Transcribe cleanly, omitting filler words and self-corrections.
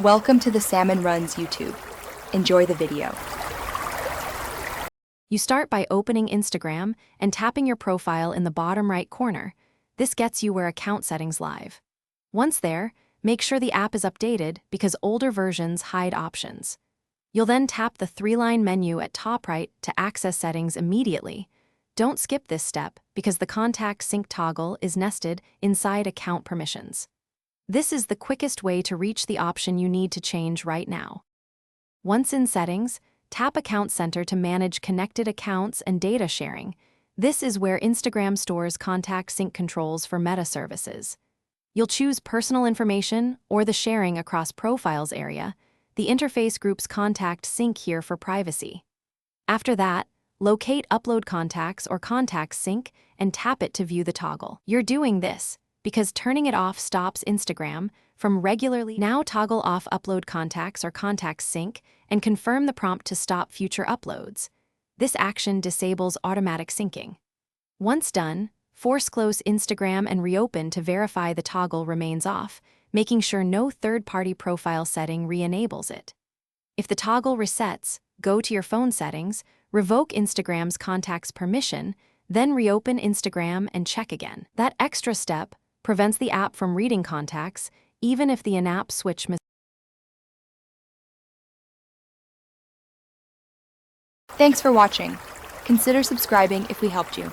Welcome to the Salmon Runs YouTube. Enjoy the video. You start by opening Instagram and tapping your profile in the bottom right corner. This gets you where account settings live. Once there, make sure the app is updated because older versions hide options. You'll then tap the three-line menu at top right to access settings immediately. Don't skip this step because the contact sync toggle is nested inside account permissions. This is the quickest way to reach the option you need to change right now. Once in settings, tap Account Center to manage connected accounts and data sharing. This is where Instagram stores contact sync controls for meta services. You'll choose personal information or the sharing across profiles area. The interface groups contact sync here for privacy. After that, locate Upload Contacts or Contacts Sync and tap it to view the toggle. You're doing this because turning it off stops Instagram from regularly. Now toggle off Upload Contacts or Contacts Sync and confirm the prompt to stop future uploads. This action disables automatic syncing. Once done, force close Instagram and reopen to verify the toggle remains off, making sure no third-party profile setting re-enables it. If the toggle resets, go to your phone settings, revoke Instagram's contacts permission, then reopen Instagram and check again. That extra step prevents the app from reading contacts, even if the in-app switch. Thanks for watching. Consider subscribing if we helped you.